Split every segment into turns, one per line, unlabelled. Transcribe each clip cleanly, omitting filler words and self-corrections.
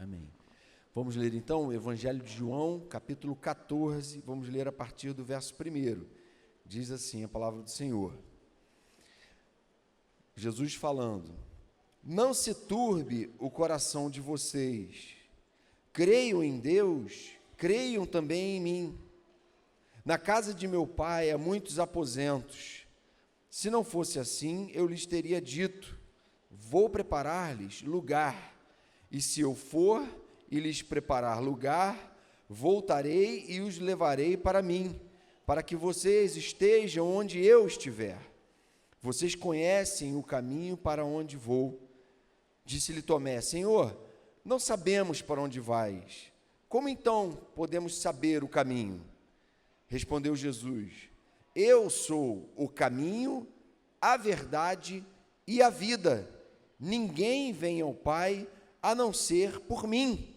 Amém. Vamos ler então o Evangelho de João, capítulo 14, vamos ler a partir do verso 1. Diz assim a palavra do Senhor. Jesus falando: não se turbe o coração de vocês, creiam em Deus, creiam também em mim. Na casa de meu pai há muitos aposentos. Se não fosse assim, eu lhes teria dito: vou preparar-lhes lugar, e se eu for e lhes preparar lugar, voltarei e os levarei para mim, para que vocês estejam onde eu estiver. Vocês conhecem o caminho para onde vou. Disse-lhe Tomé: Senhor, não sabemos para onde vais. Como então podemos saber o caminho? Respondeu Jesus: eu sou o caminho, a verdade e a vida. Ninguém vem ao Pai a não ser por mim.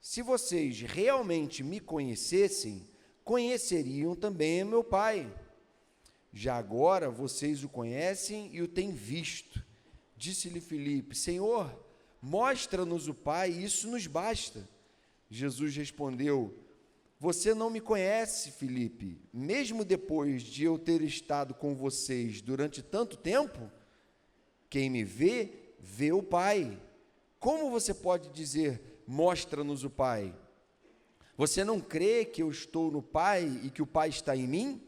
Se vocês realmente me conhecessem, conheceriam também meu Pai. Já agora vocês o conhecem e o têm visto. Disse-lhe Filipe: Senhor, mostra-nos o Pai, isso nos basta. Jesus respondeu: você não me conhece, Filipe, mesmo depois de eu ter estado com vocês durante tanto tempo? Quem me vê, vê o Pai. Como você pode dizer: mostra-nos o Pai? Você não crê que eu estou no Pai e que o Pai está em mim?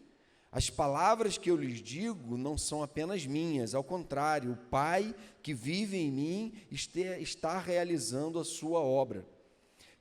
As palavras que eu lhes digo não são apenas minhas, ao contrário, o Pai que vive em mim está realizando a sua obra.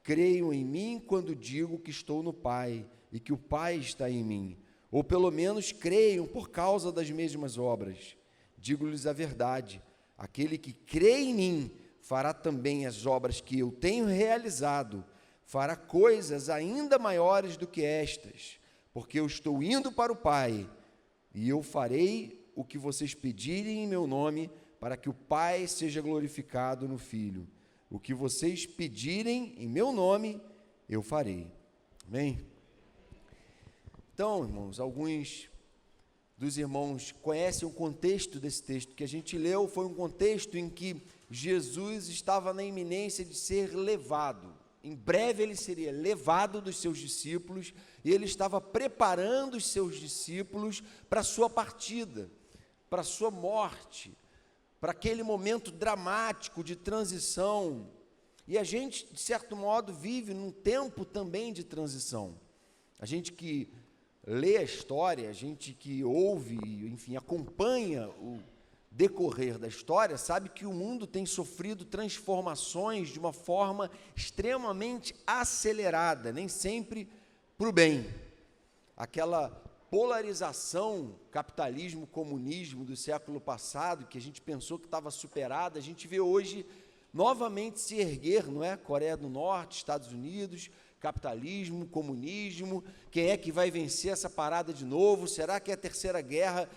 Creiam em mim quando digo que estou no Pai e que o Pai está em mim, ou pelo menos creiam por causa das mesmas obras. Digo-lhes a verdade: aquele que crê em mim fará também as obras que eu tenho realizado, fará coisas ainda maiores do que estas, porque eu estou indo para o Pai, e eu farei o que vocês pedirem em meu nome, para que o Pai seja glorificado no Filho. O que vocês pedirem em meu nome, eu farei. Amém? Então, irmãos, alguns dos irmãos conhecem o contexto desse texto que a gente leu. Foi um contexto em que Jesus estava na iminência de ser levado. Em breve ele seria levado dos seus discípulos, e ele estava preparando os seus discípulos para a sua partida, para a sua morte, para aquele momento dramático de transição. E a gente, de certo modo, vive num tempo também de transição. A gente que lê a história, a gente que ouve, enfim, acompanha o decorrer da história, sabe que o mundo tem sofrido transformações de uma forma extremamente acelerada, nem sempre para o bem. Aquela polarização capitalismo-comunismo do século passado, que a gente pensou que estava superada, a gente vê hoje novamente se erguer, não é? Coreia do Norte, Estados Unidos, capitalismo, comunismo. Quem é que vai vencer essa parada de novo? Será que a Terceira Guerra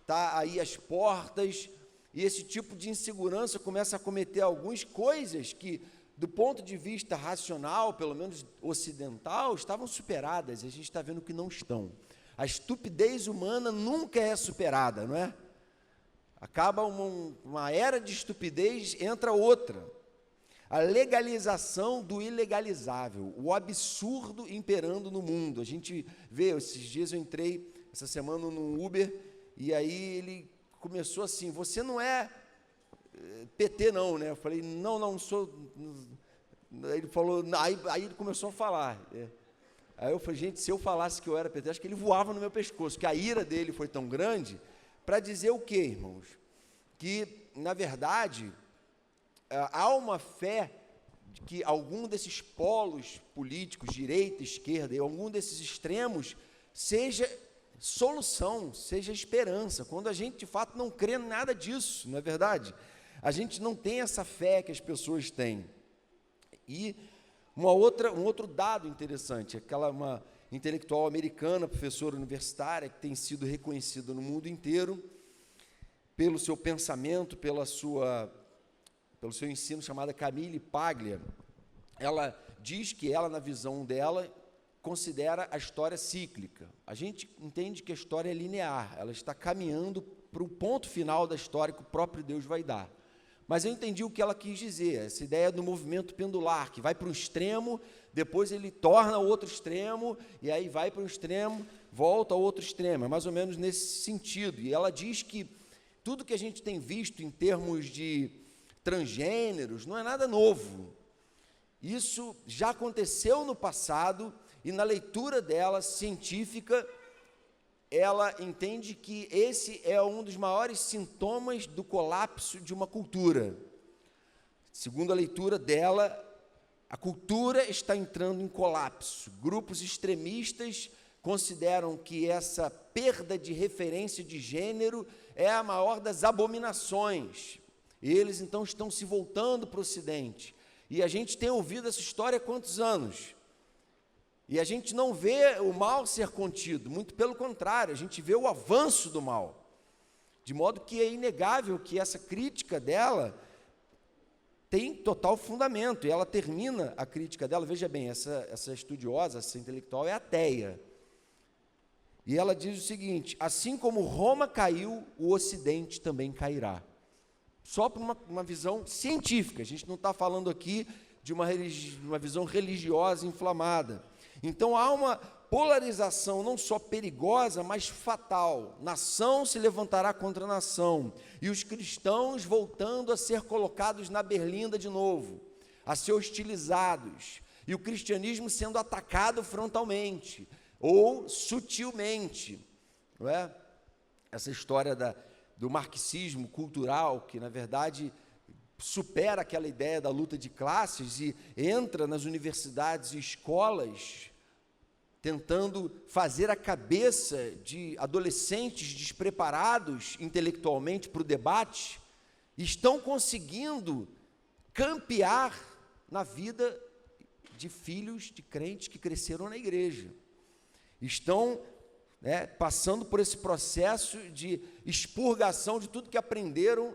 está aí às portas? E esse tipo de insegurança começa a cometer algumas coisas que, do ponto de vista racional, pelo menos ocidental, estavam superadas, e a gente está vendo que não estão. A estupidez humana nunca é superada, não é? Acaba uma era de estupidez, entra outra. A legalização do ilegalizável, o absurdo imperando no mundo. A gente vê, esses dias eu entrei, essa semana, num Uber, e aí ele começou assim: você não é PT não, né? Eu falei: não sou. Aí ele falou, aí ele começou a falar. Aí eu falei: gente, se eu falasse que eu era PT, acho que ele voava no meu pescoço, que a ira dele foi tão grande, para dizer o quê, irmãos? Que, na verdade, há uma fé de que algum desses polos políticos, direita, esquerda, e algum desses extremos, seja solução, seja esperança, quando a gente, de fato, não crê em nada disso, não é verdade? A gente não tem essa fé que as pessoas têm. E um outro dado interessante, uma intelectual americana, professora universitária, que tem sido reconhecida no mundo inteiro pelo seu pensamento, pelo seu ensino, chamada Camille Paglia. Ela diz que ela, na visão dela, considera a história cíclica. A gente entende que a história é linear, ela está caminhando para o ponto final da história que o próprio Deus vai dar. mas eu entendi o que ela quis dizer, essa ideia do movimento pendular, que vai para um extremo, depois ele torna o outro extremo, e aí vai para um extremo, volta ao outro extremo, é mais ou menos nesse sentido. E ela diz que tudo que a gente tem visto em termos de transgêneros não é nada novo. Isso já aconteceu no passado, e na leitura dela, científica, ela entende que esse é um dos maiores sintomas do colapso de uma cultura. Segundo a leitura dela, a cultura está entrando em colapso. Grupos extremistas consideram que essa perda de referência de gênero é a maior das abominações. Eles, então, estão se voltando para o Ocidente. E a gente tem ouvido essa história há quantos anos? E a gente não vê o mal ser contido, muito pelo contrário, a gente vê o avanço do mal. De modo que é inegável que essa crítica dela tem total fundamento, e ela termina a crítica dela, veja bem, essa estudiosa, essa intelectual é ateia. E ela diz o seguinte: assim como Roma caiu, o Ocidente também cairá. Só por uma visão científica, a gente não está falando aqui de uma visão religiosa inflamada. Então há uma polarização não só perigosa, mas fatal. Nação se levantará contra nação, e os cristãos voltando a ser colocados na berlinda de novo, a ser hostilizados, e o cristianismo sendo atacado frontalmente, ou sutilmente, não é? Essa história do marxismo cultural, que na verdade supera aquela ideia da luta de classes e entra nas universidades e escolas, tentando fazer a cabeça de adolescentes despreparados intelectualmente para o debate, estão conseguindo campear na vida de filhos de crentes que cresceram na igreja. Estão passando por esse processo de expurgação de tudo que aprenderam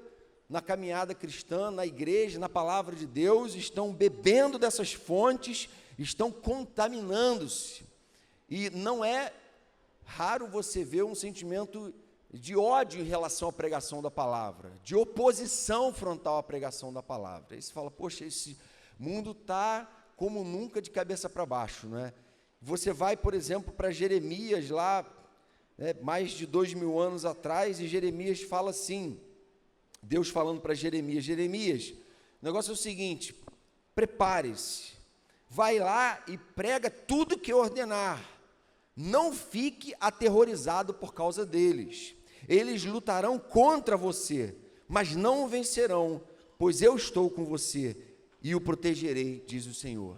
na caminhada cristã, na igreja, na palavra de Deus, estão bebendo dessas fontes, estão contaminando-se. E não é raro você ver um sentimento de ódio em relação à pregação da palavra, de oposição frontal à pregação da palavra. Aí você fala, poxa, esse mundo está como nunca de cabeça para baixo, não é? Você vai, por exemplo, para Jeremias lá, mais de 2000 anos atrás, e Jeremias fala assim, Deus falando para Jeremias, Jeremias, o negócio é o seguinte, prepare-se, vai lá e prega tudo que eu ordenar, não fique aterrorizado por causa deles, eles lutarão contra você, mas não o vencerão, pois eu estou com você e o protegerei, diz o Senhor.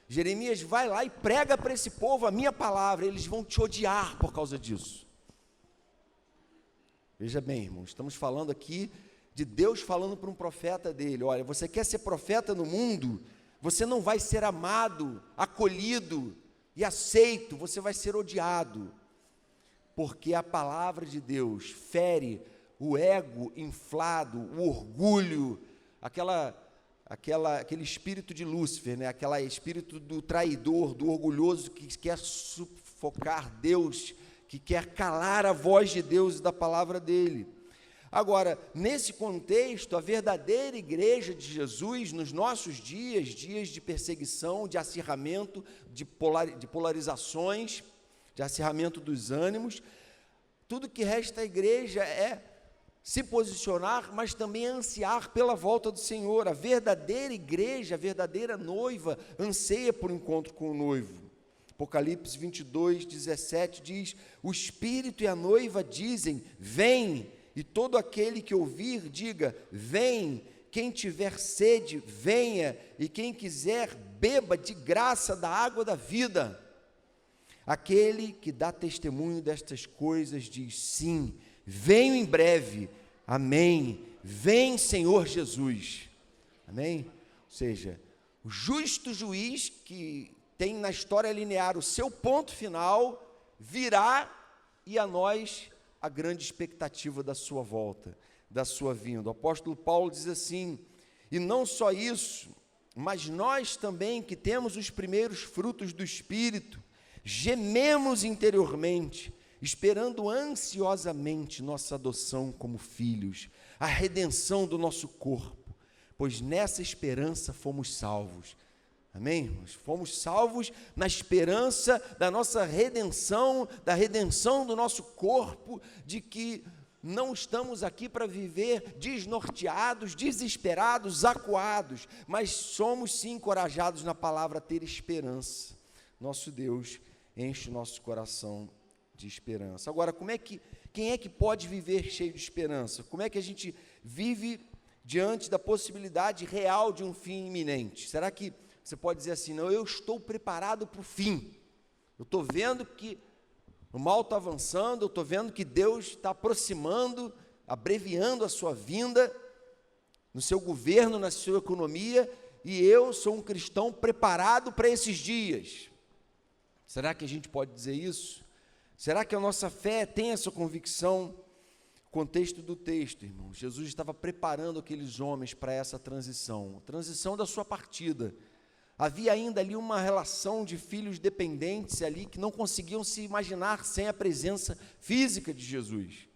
Jeremias, vai lá e prega para esse povo a minha palavra, eles vão te odiar por causa disso. Veja bem, irmãos, estamos falando aqui de Deus falando para um profeta dele, olha, você quer ser profeta no mundo, você não vai ser amado, acolhido e aceito, você vai ser odiado, porque a palavra de Deus fere o ego inflado, o orgulho, aquele espírito de Lúcifer, né? Aquele espírito do traidor, do orgulhoso que quer sufocar Deus, que quer calar a voz de Deus e da palavra dele. Agora, nesse contexto, a verdadeira igreja de Jesus, nos nossos dias, dias de perseguição, de acirramento, de polarizações, de acirramento dos ânimos, tudo que resta à igreja é se posicionar, mas também ansiar pela volta do Senhor. A verdadeira igreja, a verdadeira noiva, anseia por encontro com o noivo. Apocalipse 22, 17 diz, o Espírito e a noiva dizem, vem, e todo aquele que ouvir, diga, vem, quem tiver sede, venha, e quem quiser, beba de graça da água da vida. Aquele que dá testemunho destas coisas diz, sim, venho em breve, amém, vem Senhor Jesus, amém? Ou seja, o justo juiz que tem na história linear o seu ponto final, virá, e a nós a grande expectativa da sua volta, da sua vinda. O apóstolo Paulo diz assim, e não só isso, mas nós também que temos os primeiros frutos do Espírito, gememos interiormente, esperando ansiosamente nossa adoção como filhos, a redenção do nosso corpo. pois nessa esperança fomos salvos. Amém, irmãos? Fomos salvos na esperança da nossa redenção, da redenção do nosso corpo, de que não estamos aqui para viver desnorteados, desesperados, acuados, mas somos sim encorajados na palavra a ter esperança. Nosso Deus enche o nosso coração de esperança. Agora, quem é que pode viver cheio de esperança? Como é que a gente vive diante da possibilidade real de um fim iminente? Será que você pode dizer assim, não, eu estou preparado para o fim, eu estou vendo que o mal está avançando, eu estou vendo que Deus está aproximando, abreviando a sua vinda, no seu governo, na sua economia, e eu sou um cristão preparado para esses dias. Será que a gente pode dizer isso? Será que a nossa fé tem essa convicção? Contexto do texto, irmão, Jesus estava preparando aqueles homens para essa transição da sua partida. Havia ainda ali uma relação de filhos dependentes ali, que não conseguiam se imaginar sem a presença física de Jesus.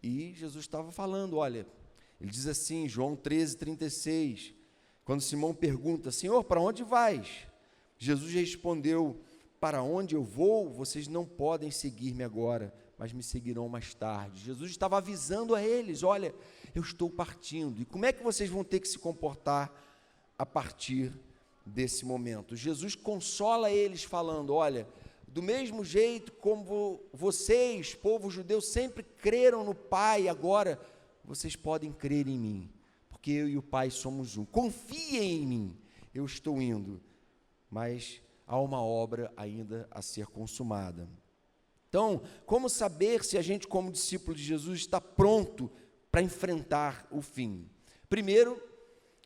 E Jesus estava falando, olha, ele diz assim, João 13:36, quando Simão pergunta, Senhor, para onde vais? Jesus respondeu, para onde eu vou, vocês não podem seguir-me agora, mas me seguirão mais tarde. Jesus estava avisando a eles, olha, eu estou partindo, e como é que vocês vão ter que se comportar a partir desse momento? Jesus consola eles falando, olha, do mesmo jeito como vocês, povo judeu, sempre creram no Pai, agora vocês podem crer em mim, porque eu e o Pai somos um. Confiem em mim, eu estou indo, mas há uma obra ainda a ser consumada. Então, como saber se a gente, como discípulo de Jesus, está pronto para enfrentar o fim? Primeiro,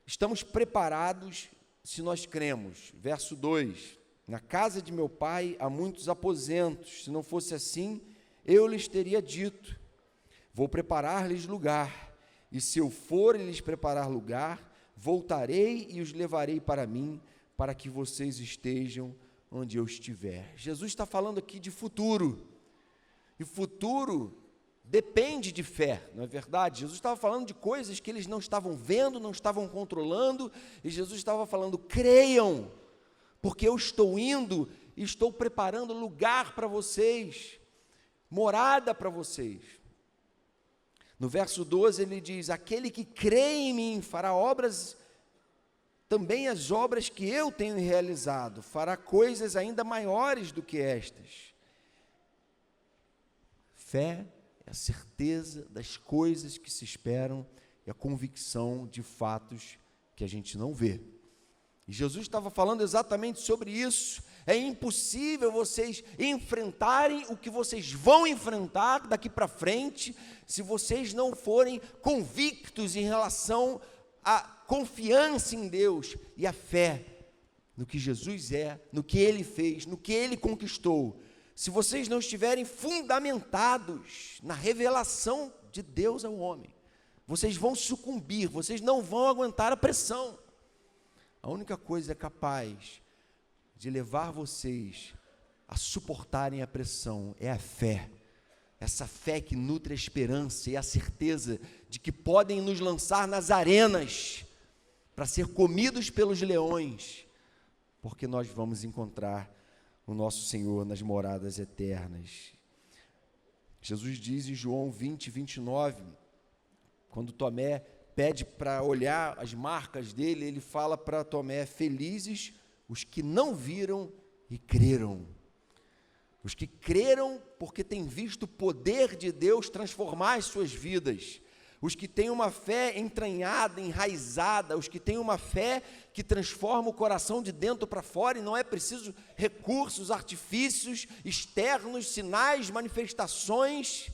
estamos preparados se nós cremos. Verso 2, na casa de meu pai há muitos aposentos, se não fosse assim, eu lhes teria dito, vou preparar-lhes lugar, e se eu for lhes preparar lugar, voltarei e os levarei para mim, para que vocês estejam onde eu estiver. Jesus está falando aqui de futuro, e futuro depende de fé, não é verdade? Jesus estava falando de coisas que eles não estavam vendo, não estavam controlando, e Jesus estava falando, creiam, porque eu estou indo e estou preparando lugar para vocês, morada para vocês. No verso 12 ele diz, aquele que crê em mim fará obras, também as obras que eu tenho realizado, fará coisas ainda maiores do que estas. Fé é a certeza das coisas que se esperam e a convicção de fatos que a gente não vê. E Jesus estava falando exatamente sobre isso. É impossível vocês enfrentarem o que vocês vão enfrentar daqui para frente, se vocês não forem convictos em relação à confiança em Deus e à fé no que Jesus é, no que Ele fez, no que Ele conquistou. Se vocês não estiverem fundamentados na revelação de Deus ao homem, vocês vão sucumbir, vocês não vão aguentar a pressão. A única coisa capaz de levar vocês a suportarem a pressão é a fé. Essa fé que nutre a esperança e a certeza de que podem nos lançar nas arenas para ser comidos pelos leões, porque nós vamos encontrar o nosso Senhor nas moradas eternas. Jesus diz em João 20:29, quando Tomé pede para olhar as marcas dele, ele fala para Tomé, felizes os que não viram e creram. Os que creram porque têm visto o poder de Deus transformar as suas vidas. Os que têm uma fé entranhada, enraizada, os que têm uma fé que transforma o coração de dentro para fora, e não é preciso recursos, artifícios externos, sinais, manifestações,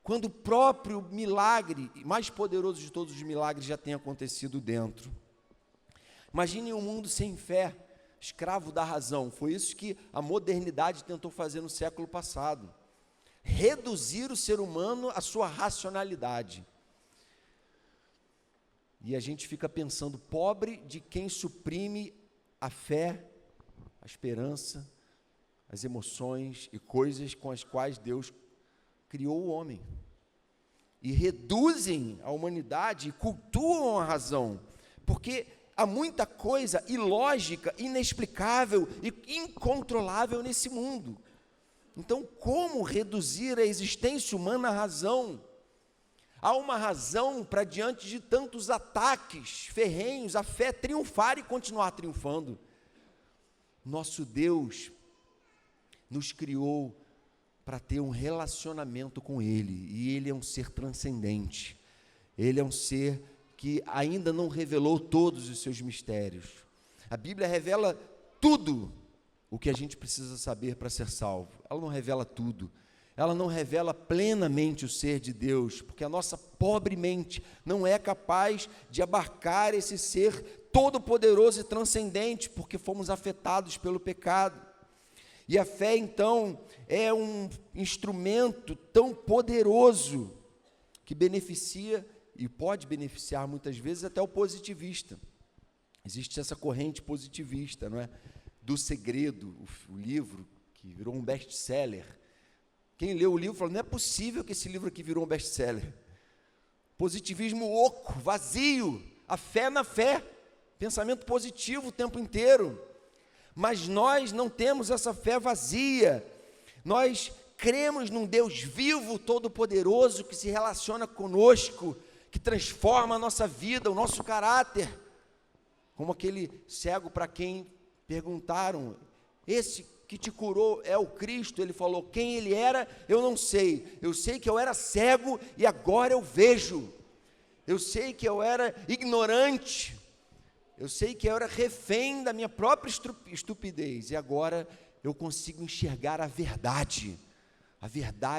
quando o próprio milagre, mais poderoso de todos os milagres, já tem acontecido dentro. Imaginem um mundo sem fé, escravo da razão. Foi isso que a modernidade tentou fazer no século passado. Reduzir o ser humano à sua racionalidade. E a gente fica pensando, pobre de quem suprime a fé, a esperança, as emoções e coisas com as quais Deus criou o homem. E reduzem a humanidade e cultuam a razão. Porque há muita coisa ilógica, inexplicável e incontrolável nesse mundo. Então, como reduzir a existência humana à razão? Há uma razão para, diante de tantos ataques ferrenhos, a fé triunfar e continuar triunfando. Nosso Deus nos criou para ter um relacionamento com Ele, e Ele é um ser transcendente, Ele é um ser que ainda não revelou todos os seus mistérios. A Bíblia revela tudo o que a gente precisa saber para ser salvo. Ela não revela tudo, ela não revela plenamente o ser de Deus, porque a nossa pobre mente não é capaz de abarcar esse ser todo-poderoso e transcendente, porque fomos afetados pelo pecado. E a fé, então, é um instrumento tão poderoso que beneficia e pode beneficiar muitas vezes até o positivista. Existe essa corrente positivista, não é? Do Segredo, o livro que virou um best-seller. Quem leu o livro falou, não é possível que esse livro aqui virou um best-seller. Positivismo oco, vazio, a fé na fé, pensamento positivo o tempo inteiro. Mas nós não temos essa fé vazia, nós cremos num Deus vivo, todo-poderoso, que se relaciona conosco, que transforma a nossa vida, o nosso caráter, como aquele cego para quem perguntaram, esse que te curou é o Cristo? Ele falou, quem ele era, eu não sei, eu sei que eu era cego e agora eu vejo, eu sei que eu era ignorante, eu sei que eu era refém da minha própria estupidez, e agora eu consigo enxergar a verdade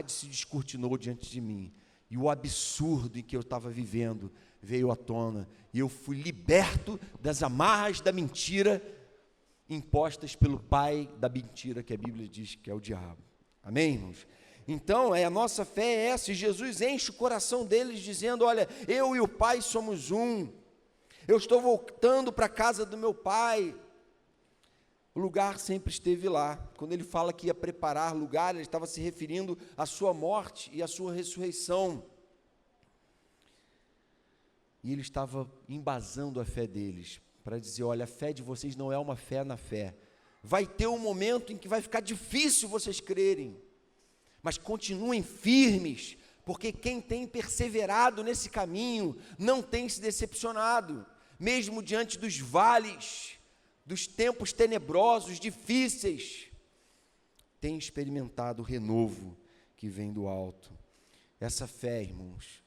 se descortinou diante de mim, e o absurdo em que eu estava vivendo veio à tona, e eu fui liberto das amarras da mentira, impostas pelo pai da mentira, que a Bíblia diz que é o diabo. Amém, irmãos? Então, a nossa fé é essa, e Jesus enche o coração deles, dizendo, olha, eu e o Pai somos um, eu estou voltando para a casa do meu Pai. O lugar sempre esteve lá. Quando ele fala que ia preparar lugar, ele estava se referindo à sua morte e à sua ressurreição. E ele estava embasando a fé deles, para dizer, olha, a fé de vocês não é uma fé na fé. Vai ter um momento em que vai ficar difícil vocês crerem, mas continuem firmes, porque quem tem perseverado nesse caminho, não tem se decepcionado, mesmo diante dos vales, dos tempos tenebrosos, difíceis, tem experimentado o renovo que vem do alto. Essa fé, irmãos,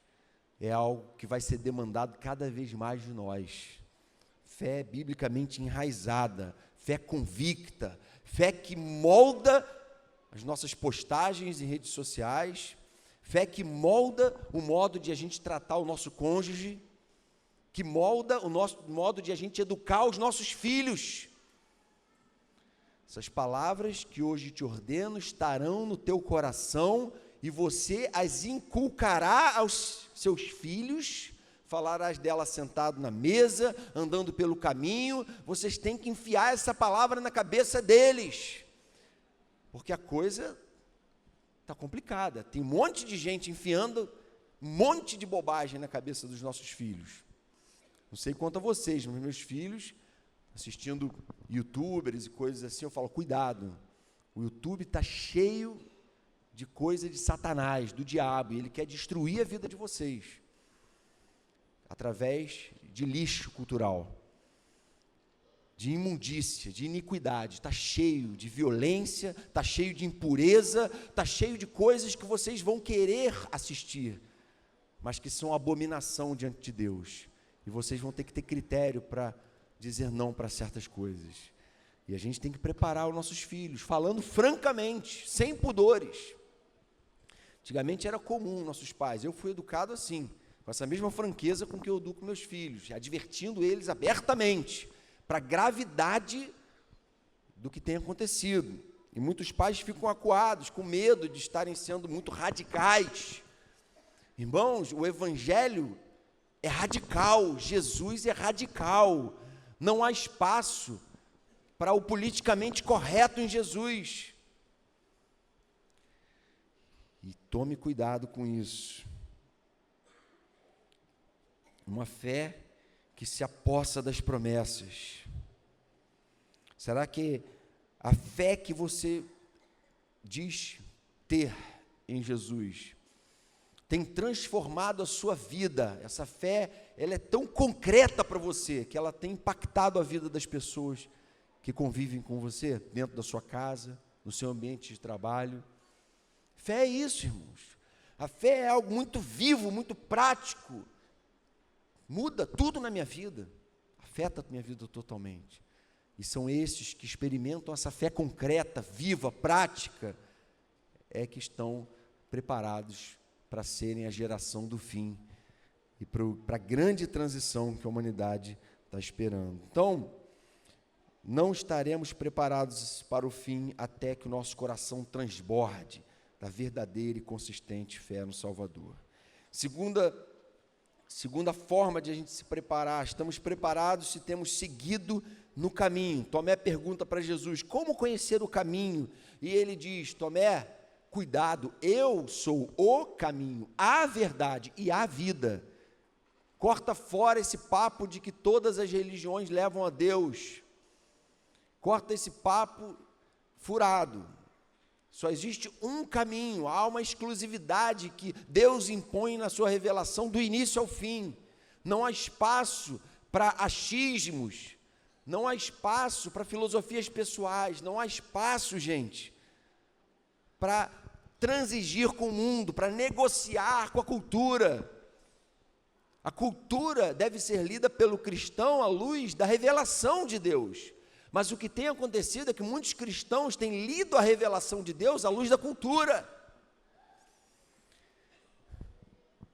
é algo que vai ser demandado cada vez mais de nós. Fé biblicamente enraizada, fé convicta, fé que molda as nossas postagens em redes sociais, fé que molda o modo de a gente tratar o nosso cônjuge, que molda o nosso modo de a gente educar os nossos filhos. Essas palavras que hoje te ordeno estarão no teu coração e você as inculcará aos seus filhos, falarás dela sentado na mesa, andando pelo caminho. Vocês têm que enfiar essa palavra na cabeça deles, porque a coisa está complicada. Tem um monte de gente enfiando um monte de bobagem na cabeça dos nossos filhos. Não sei quanto a vocês, mas meus filhos, assistindo youtubers e coisas assim, eu falo, cuidado, o YouTube está cheio de coisa de Satanás, do diabo, e ele quer destruir a vida de vocês, através de lixo cultural, de imundícia, de iniquidade, está cheio de violência, está cheio de impureza, está cheio de coisas que vocês vão querer assistir, mas que são abominação diante de Deus. E vocês vão ter que ter critério para dizer não para certas coisas. E a gente tem que preparar os nossos filhos, falando francamente, sem pudores. Antigamente era comum, nossos pais, eu fui educado assim, com essa mesma franqueza com que eu educo meus filhos, advertindo eles abertamente, para a gravidade do que tem acontecido. E muitos pais ficam acuados, com medo de estarem sendo muito radicais. Irmãos, o Evangelho é radical, Jesus é radical, não há espaço para o politicamente correto em Jesus. E tome cuidado com isso. Uma fé que se apossa das promessas? Será que a fé que você diz ter em Jesus tem transformado a sua vida? Essa fé, ela é tão concreta para você, que ela tem impactado a vida das pessoas que convivem com você, dentro da sua casa, no seu ambiente de trabalho. Fé é isso, irmãos. A fé é algo muito vivo, muito prático. Muda tudo na minha vida, afeta a minha vida totalmente. E são esses que experimentam essa fé concreta, viva, prática, que estão preparados para serem a geração do fim e para a grande transição que a humanidade está esperando. Então, não estaremos preparados para o fim até que o nosso coração transborde da verdadeira e consistente fé no Salvador. Segunda forma de a gente se preparar: estamos preparados se temos seguido no caminho. Tomé pergunta para Jesus: como conhecer o caminho? E ele diz: Tomé, cuidado, eu sou o caminho, a verdade e a vida. Corta fora esse papo de que todas as religiões levam a Deus. Corta esse papo furado. Só existe um caminho, há uma exclusividade que Deus impõe na sua revelação do início ao fim. Não há espaço para achismos, não há espaço para filosofias pessoais, não há espaço, gente, para transigir com o mundo, para negociar com a cultura. A cultura deve ser lida pelo cristão à luz da revelação de Deus. Mas o que tem acontecido é que muitos cristãos têm lido a revelação de Deus à luz da cultura.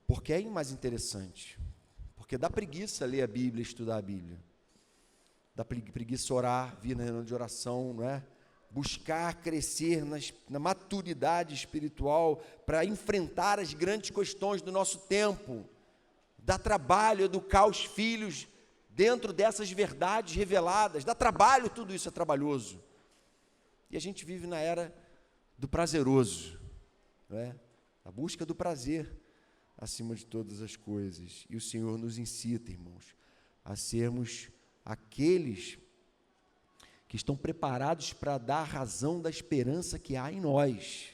Porque é mais interessante. Porque dá preguiça ler a Bíblia, estudar a Bíblia. Dá preguiça orar, vir na reunião de oração, não é? Buscar crescer na maturidade espiritual para enfrentar as grandes questões do nosso tempo. Dá trabalho educar os filhos dentro dessas verdades reveladas. Dá trabalho, tudo isso é trabalhoso. E a gente vive na era do prazeroso, não é? A busca do prazer acima de todas as coisas. E o Senhor nos incita, irmãos, a sermos aqueles que estão preparados para dar razão da esperança que há em nós.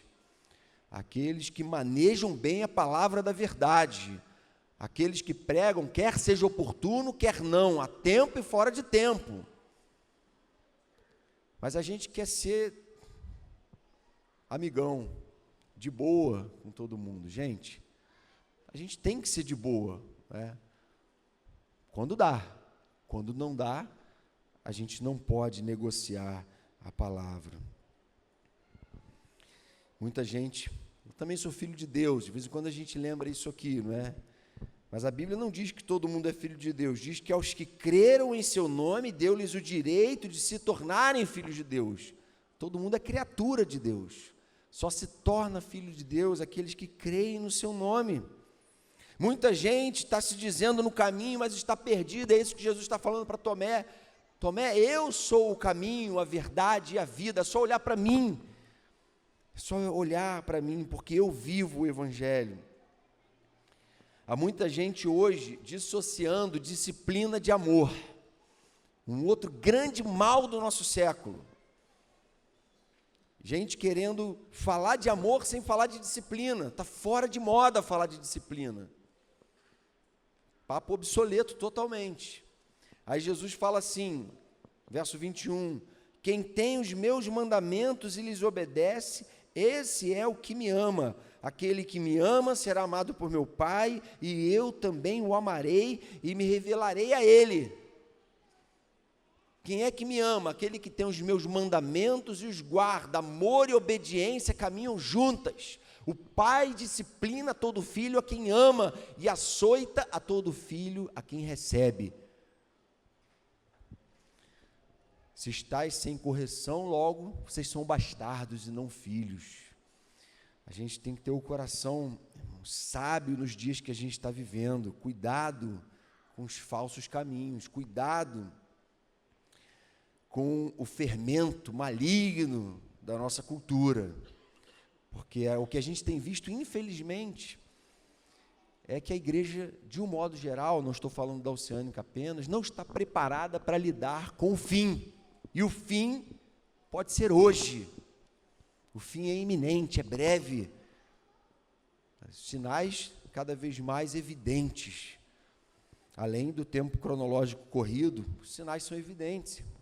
Aqueles que manejam bem a palavra da verdade. Aqueles que pregam, quer seja oportuno, quer não, a tempo e fora de tempo. Mas a gente quer ser amigão, de boa com todo mundo. Gente, a gente tem que ser de boa, né? Quando dá. Quando não dá, a gente não pode negociar a palavra. Muita gente, eu também sou filho de Deus, de vez em quando a gente lembra isso aqui, não é? Mas a Bíblia não diz que todo mundo é filho de Deus, diz que aos que creram em seu nome, deu-lhes o direito de se tornarem filhos de Deus. Todo mundo é criatura de Deus, só se torna filho de Deus aqueles que creem no seu nome. Muita gente está se dizendo no caminho, mas está perdida. É isso que Jesus está falando para Tomé. Tomé, eu sou o caminho, a verdade e a vida. É só olhar para mim, é só olhar para mim, porque eu vivo o Evangelho. Há muita gente hoje dissociando disciplina de amor, um outro grande mal do nosso século. Gente querendo falar de amor sem falar de disciplina. Está fora de moda falar de disciplina. Papo obsoleto totalmente. Aí Jesus fala assim, verso 21, quem tem os meus mandamentos e lhes obedece, esse é o que me ama. Aquele que me ama será amado por meu Pai, e eu também o amarei e me revelarei a ele. Quem é que me ama? Aquele que tem os meus mandamentos e os guarda. Amor e obediência caminham juntas. O pai disciplina todo filho a quem ama e açoita a todo filho a quem recebe. Se estáis sem correção, logo vocês são bastardos e não filhos. A gente tem que ter o coração sábio nos dias que a gente está vivendo. Cuidado com os falsos caminhos. Cuidado com o fermento maligno da nossa cultura. Porque o que a gente tem visto, infelizmente, é que a igreja, de um modo geral, não estou falando da Oceânica apenas, não está preparada para lidar com o fim. E o fim pode ser hoje. O fim é iminente, é breve. Sinais cada vez mais evidentes. Além do tempo cronológico corrido, os sinais são evidentes, irmãos.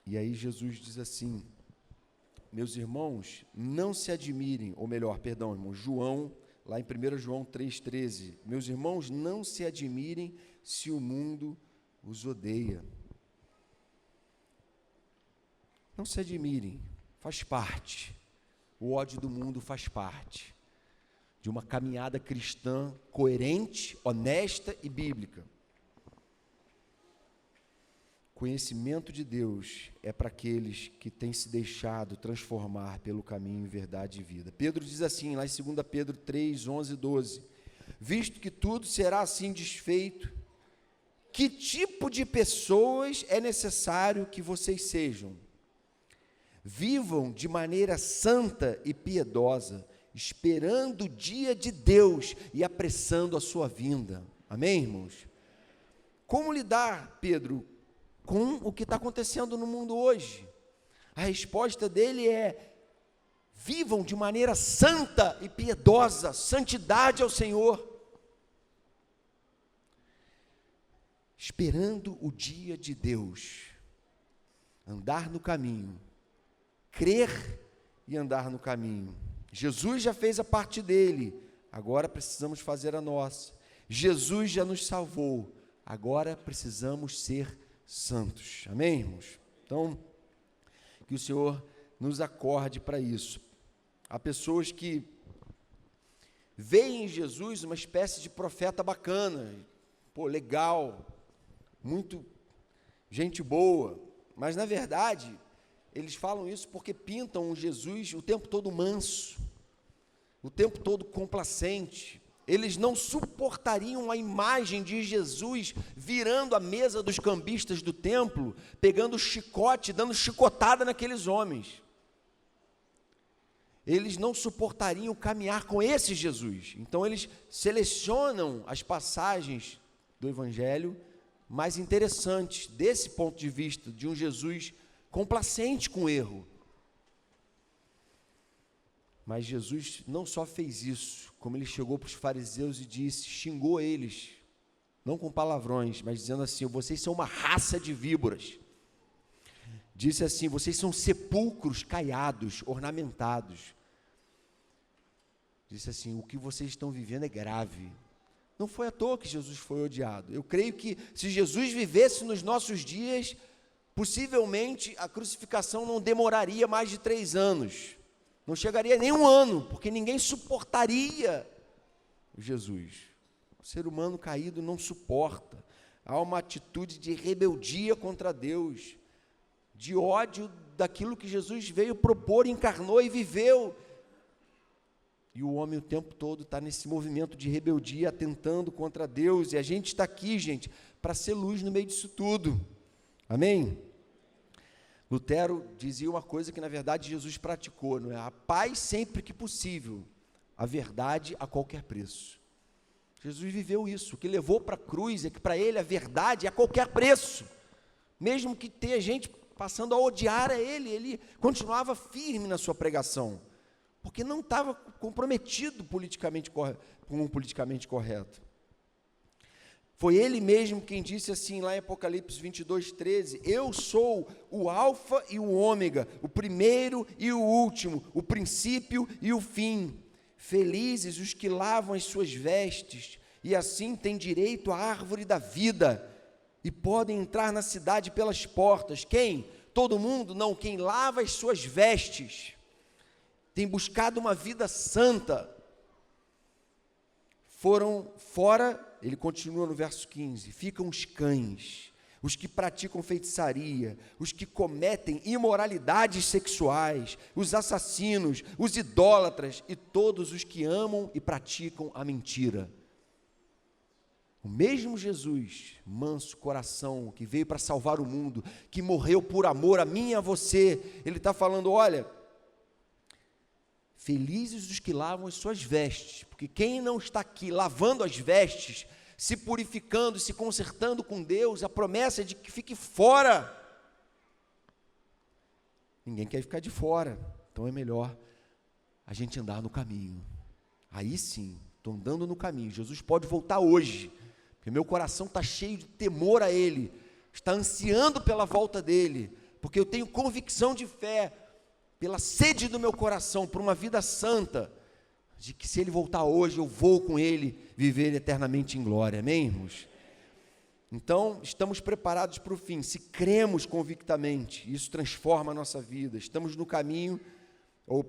E aí Jesus diz assim: meus irmãos, não se admirem, ou melhor, perdão, irmão, João, lá em 1 João 3,13, meus irmãos, não se admirem se o mundo os odeia. Não se admirem, faz parte. O ódio do mundo faz parte de uma caminhada cristã coerente, honesta e bíblica. Conhecimento de Deus é para aqueles que têm se deixado transformar pelo caminho, verdade e vida. Pedro diz assim, lá em 2 Pedro 3, 11 e 12, visto que tudo será assim desfeito, que tipo de pessoas é necessário que vocês sejam? Vivam de maneira santa e piedosa, esperando o dia de Deus e apressando a sua vinda. Amém, irmãos? Como lidar, Pedro, com o que está acontecendo no mundo hoje? A resposta dele é: vivam de maneira santa e piedosa, santidade ao Senhor, esperando o dia de Deus, andar no caminho, crer e andar no caminho. Jesus já fez a parte dele, agora precisamos fazer a nossa. Jesus já nos salvou, agora precisamos ser santos. Amém, irmãos? Então, que o Senhor nos acorde para isso. Há pessoas que veem em Jesus uma espécie de profeta bacana, pô, legal, muito gente boa, mas na verdade eles falam isso porque pintam um Jesus o tempo todo manso, o tempo todo complacente. Eles não suportariam a imagem de Jesus virando a mesa dos cambistas do templo, pegando chicote, dando chicotada naqueles homens. Eles não suportariam caminhar com esse Jesus. Então eles selecionam as passagens do Evangelho mais interessantes, desse ponto de vista, de um Jesus complacente com o erro. Mas Jesus não só fez isso, como ele chegou para os fariseus e disse, xingou eles, não com palavrões, mas dizendo assim: vocês são uma raça de víboras. Disse assim: vocês são sepulcros caiados, ornamentados. Disse assim: o que vocês estão vivendo é grave. Não foi à toa que Jesus foi odiado. Eu creio que se Jesus vivesse nos nossos dias, possivelmente a crucificação não demoraria mais de 3 anos, não chegaria nem 1 ano, porque ninguém suportaria Jesus. O ser humano caído não suporta. Há uma atitude de rebeldia contra Deus, de ódio daquilo que Jesus veio propor, encarnou e viveu. E o homem o tempo todo está nesse movimento de rebeldia, atentando contra Deus, e a gente está aqui, gente, para ser luz no meio disso tudo. Amém? Lutero dizia uma coisa que na verdade Jesus praticou, não é? A paz sempre que possível, a verdade a qualquer preço. Jesus viveu isso. O que levou para a cruz é que para ele a verdade é a qualquer preço, mesmo que tenha gente passando a odiar a ele, ele continuava firme na sua pregação, porque não estava comprometido com o politicamente correto. Foi ele mesmo quem disse assim, lá em Apocalipse 22, 13, eu sou o alfa e o ômega, o primeiro e o último, o princípio e o fim. Felizes os que lavam as suas vestes, e assim têm direito à árvore da vida, e podem entrar na cidade pelas portas. Quem? Todo mundo? Não, quem lava as suas vestes, tem buscado uma vida santa. Foram fora, ele continua no verso 15, ficam os cães, os que praticam feitiçaria, os que cometem imoralidades sexuais, os assassinos, os idólatras e todos os que amam e praticam a mentira. O mesmo Jesus, manso coração, que veio para salvar o mundo, que morreu por amor a mim e a você, ele está falando, olha, Felizes os que lavam as suas vestes, porque quem não está aqui lavando as vestes, se purificando, se consertando com Deus, a promessa é de que fique fora. Ninguém quer ficar de fora, então é melhor a gente andar no caminho. Aí sim, estou andando no caminho. Jesus pode voltar hoje, porque meu coração está cheio de temor a Ele, está ansiando pela volta dEle, porque eu tenho convicção de fé, pela sede do meu coração, por uma vida santa, de que se Ele voltar hoje, eu vou com Ele viver eternamente em glória, amém, irmãos? Então, estamos preparados para o fim, se cremos convictamente, isso transforma a nossa vida, estamos no caminho, ou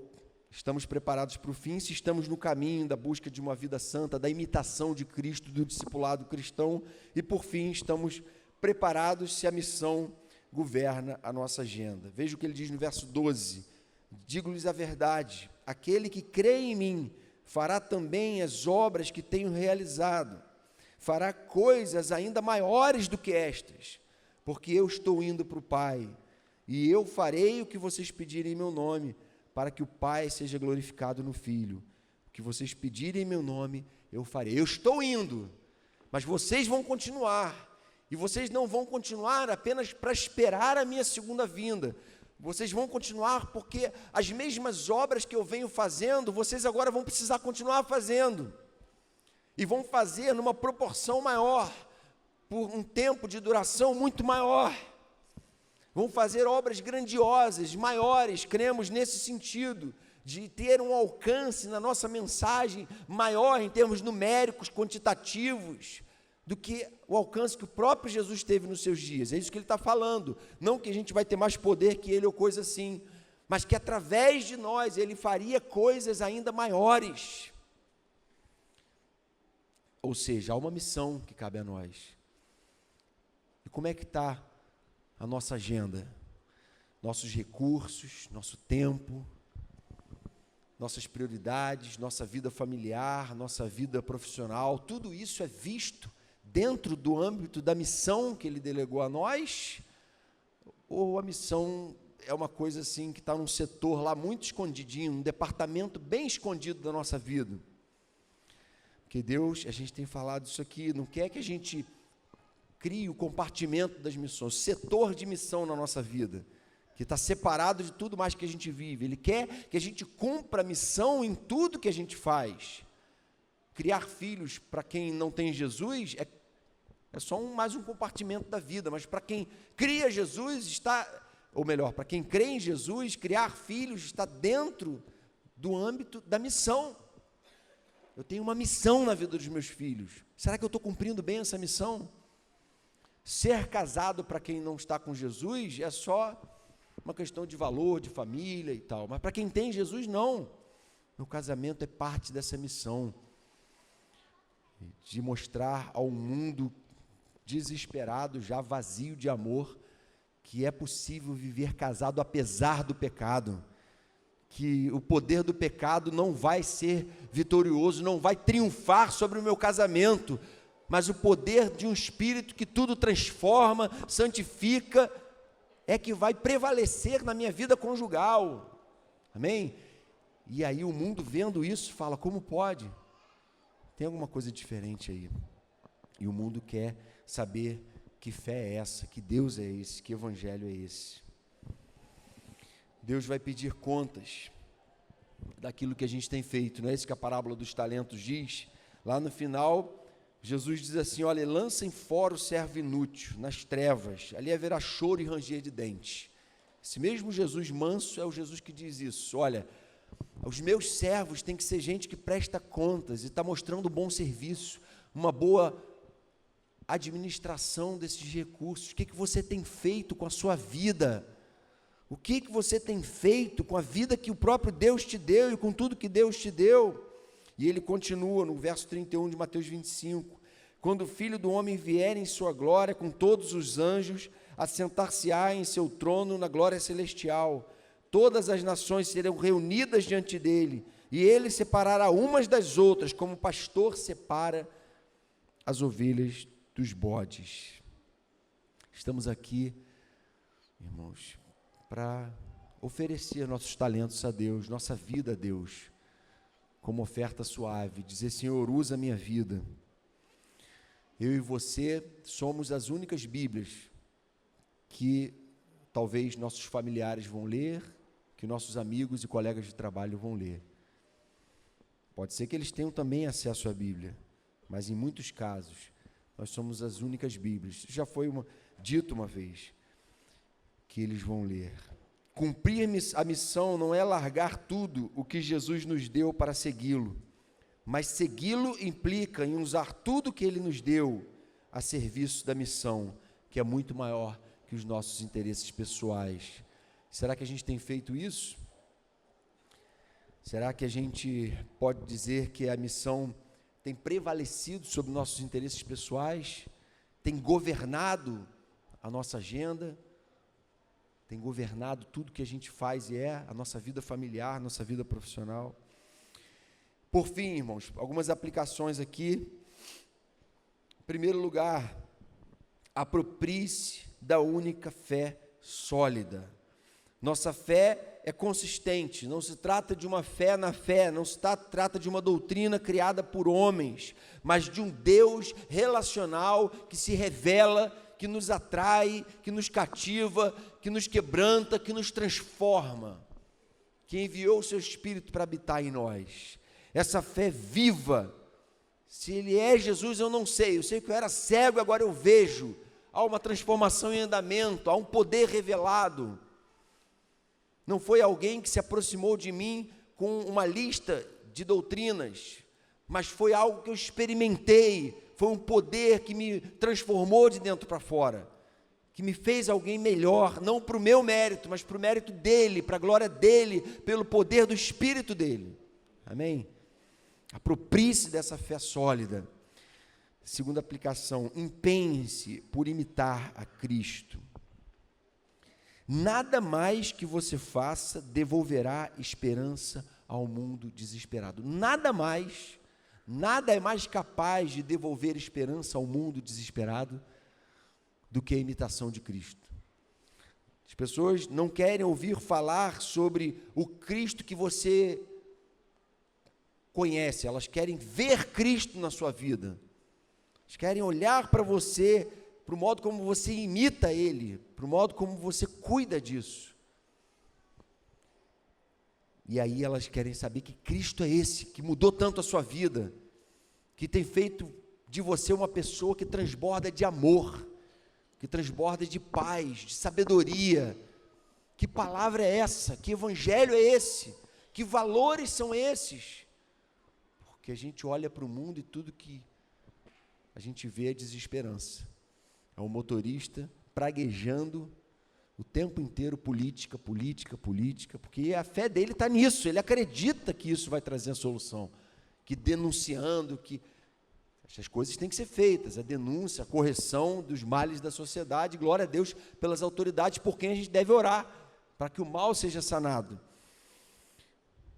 estamos preparados para o fim, se estamos no caminho da busca de uma vida santa, da imitação de Cristo, do discipulado cristão, e por fim, estamos preparados se a missão governa a nossa agenda. Veja o que ele diz no verso 12, digo-lhes a verdade, aquele que crê em mim, fará também as obras que tenho realizado, fará coisas ainda maiores do que estas, porque eu estou indo para o Pai, e eu farei o que vocês pedirem em meu nome, para que o Pai seja glorificado no Filho. O que vocês pedirem em meu nome, eu farei. Eu estou indo, mas vocês vão continuar, e vocês não vão continuar apenas para esperar a minha segunda vinda, vocês vão continuar porque as mesmas obras que eu venho fazendo, vocês agora vão precisar continuar fazendo, e vão fazer numa proporção maior, por um tempo de duração muito maior, vão fazer obras grandiosas, maiores, cremos nesse sentido, de ter um alcance na nossa mensagem maior em termos numéricos, quantitativos, do que o alcance que o próprio Jesus teve nos seus dias. É isso que ele está falando, não que a gente vai ter mais poder que ele ou coisa assim, mas que através de nós ele faria coisas ainda maiores. Ou seja, há uma missão que cabe a nós. E como é que está a nossa agenda, nossos recursos, nosso tempo, nossas prioridades, nossa vida familiar, nossa vida profissional, tudo isso é visto dentro do âmbito da missão que Ele delegou a nós, ou a missão é uma coisa assim que está num setor lá muito escondidinho, um departamento bem escondido da nossa vida? Porque Deus, a gente tem falado isso aqui, não quer que a gente crie o compartimento das missões, setor de missão na nossa vida, que está separado de tudo mais que a gente vive. Ele quer que a gente cumpra a missão em tudo que a gente faz. Criar filhos, para quem não tem Jesus, é só mais um compartimento da vida, mas para quem cria Jesus, ou melhor, para quem crê em Jesus, criar filhos está dentro do âmbito da missão. Eu tenho uma missão na vida dos meus filhos. Será que eu estou cumprindo bem essa missão? Ser casado para quem não está com Jesus é só uma questão de valor, de família e tal, mas para quem tem Jesus, não. O casamento é parte dessa missão, de mostrar ao mundo desesperado, já vazio de amor, que é possível viver casado apesar do pecado, que o poder do pecado não vai ser vitorioso, não vai triunfar sobre o meu casamento, mas o poder de um Espírito que tudo transforma, santifica, é que vai prevalecer na minha vida conjugal, amém? E aí o mundo vendo isso fala, como pode? Tem alguma coisa diferente aí, e o mundo quer saber que fé é essa, que Deus é esse, que evangelho é esse. Deus vai pedir contas daquilo que a gente tem feito, não é isso que a parábola dos talentos diz? Lá no final, Jesus diz assim, olha, lancem fora o servo inútil, nas trevas, ali haverá choro e ranger de dentes. Esse mesmo Jesus manso é o Jesus que diz isso, olha, os meus servos têm que ser gente que presta contas e está mostrando bom serviço, uma boa administração desses recursos. O que você tem feito com a sua vida? O que você tem feito com a vida que o próprio Deus te deu e com tudo que Deus te deu? E ele continua no verso 31 de Mateus 25, quando o Filho do Homem vier em sua glória com todos os anjos, assentar-se-á em seu trono na glória celestial, todas as nações serão reunidas diante dele, e ele separará umas das outras, como o pastor separa as ovelhas dos bodes. Estamos aqui, irmãos, para oferecer nossos talentos a Deus, nossa vida a Deus, como oferta suave, dizer: Senhor, usa a minha vida. Eu e você somos as únicas Bíblias que talvez nossos familiares vão ler, que nossos amigos e colegas de trabalho vão ler. Pode ser que eles tenham também acesso à Bíblia, mas em muitos casos, nós somos as únicas Bíblias. Já foi dito uma vez que eles vão ler. Cumprir a missão não é largar tudo o que Jesus nos deu para segui-lo, mas segui-lo implica em usar tudo que ele nos deu a serviço da missão, que é muito maior que os nossos interesses pessoais. Será que a gente tem feito isso? Será que a gente pode dizer que a missão tem prevalecido sobre nossos interesses pessoais? Tem governado a nossa agenda? Tem governado tudo que a gente faz e a nossa vida familiar, nossa vida profissional? Por fim, irmãos, algumas aplicações aqui. Em primeiro lugar, aproprie-se da única fé sólida. Nossa fé é consistente, não se trata de uma fé na fé, não se trata de uma doutrina criada por homens, mas de um Deus relacional que se revela, que nos atrai, que nos cativa, que nos quebranta, que nos transforma, que enviou o seu Espírito para habitar em nós. Essa fé viva, se Ele é Jesus, eu não sei, eu sei que eu era cego, agora eu vejo. Há uma transformação em andamento, há um poder revelado. Não foi alguém que se aproximou de mim com uma lista de doutrinas, mas foi algo que eu experimentei, foi um poder que me transformou de dentro para fora, que me fez alguém melhor, não para o meu mérito, mas para o mérito dEle, para a glória dEle, pelo poder do Espírito dEle. Amém? Aproprie-se dessa fé sólida. Segunda aplicação, empenhe-se por imitar a Cristo. Nada mais que você faça devolverá esperança ao mundo desesperado. Nada é mais capaz de devolver esperança ao mundo desesperado do que a imitação de Cristo. As pessoas não querem ouvir falar sobre o Cristo que você conhece, elas querem ver Cristo na sua vida. Elas querem olhar para você, para o modo como você imita Ele, para o modo como você cuida disso. E aí elas querem saber que Cristo é esse, que mudou tanto a sua vida, que tem feito de você uma pessoa que transborda de amor, que transborda de paz, de sabedoria. Que palavra é essa? Que evangelho é esse? Que valores são esses? Porque a gente olha para o mundo e tudo que a gente vê é desesperança. É um motorista praguejando o tempo inteiro política, porque a fé dele está nisso, ele acredita que isso vai trazer a solução, que denunciando, que essas coisas têm que ser feitas, a denúncia, a correção dos males da sociedade, glória a Deus pelas autoridades por quem a gente deve orar, para que o mal seja sanado.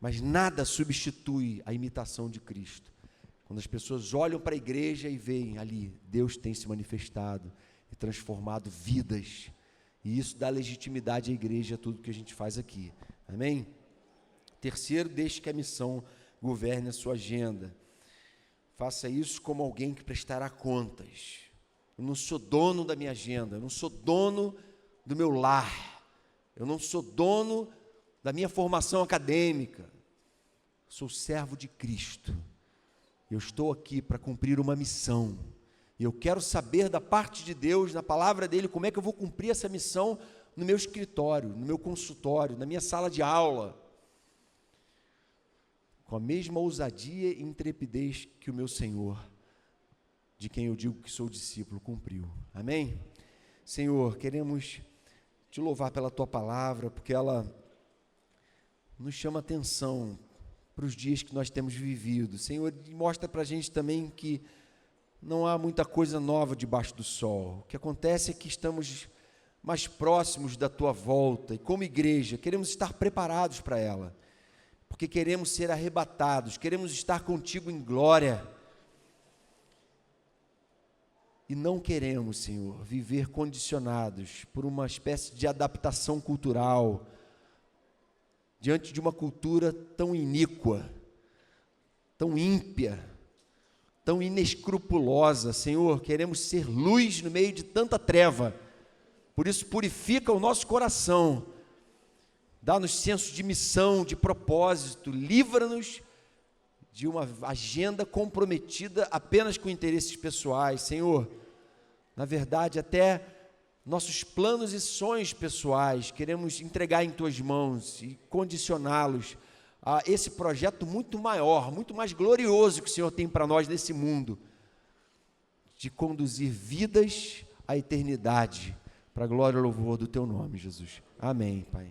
Mas nada substitui a imitação de Cristo. Quando as pessoas olham para a igreja e veem ali, Deus tem se manifestado e transformado vidas, e isso dá legitimidade à igreja, a tudo que a gente faz aqui, amém? Terceiro, deixe que a missão governe a sua agenda. Faça isso como alguém que prestará contas. Eu não sou dono da minha agenda, eu não sou dono do meu lar, eu não sou dono da minha formação acadêmica, eu sou servo de Cristo. Eu estou aqui para cumprir uma missão, e eu quero saber da parte de Deus, na palavra dEle, como é que eu vou cumprir essa missão no meu escritório, no meu consultório, na minha sala de aula, com a mesma ousadia e intrepidez que o meu Senhor, de quem eu digo que sou discípulo, cumpriu. Amém? Senhor, queremos te louvar pela Tua palavra, porque ela nos chama atenção para os dias que nós temos vivido. Senhor, mostra para a gente também que não há muita coisa nova debaixo do sol. O que acontece é que estamos mais próximos da Tua volta, e como igreja, queremos estar preparados para ela, porque queremos ser arrebatados, queremos estar contigo em glória, e não queremos, Senhor, viver condicionados por uma espécie de adaptação cultural, diante de uma cultura tão iníqua, tão ímpia, tão inescrupulosa. Senhor, queremos ser luz no meio de tanta treva, por isso purifica o nosso coração, dá-nos senso de missão, de propósito, livra-nos de uma agenda comprometida apenas com interesses pessoais. Senhor, na verdade, até nossos planos e sonhos pessoais, queremos entregar em Tuas mãos e condicioná-los a esse projeto muito maior, muito mais glorioso que o Senhor tem para nós nesse mundo, de conduzir vidas à eternidade, para a glória e louvor do Teu nome, Jesus. Amém, Pai.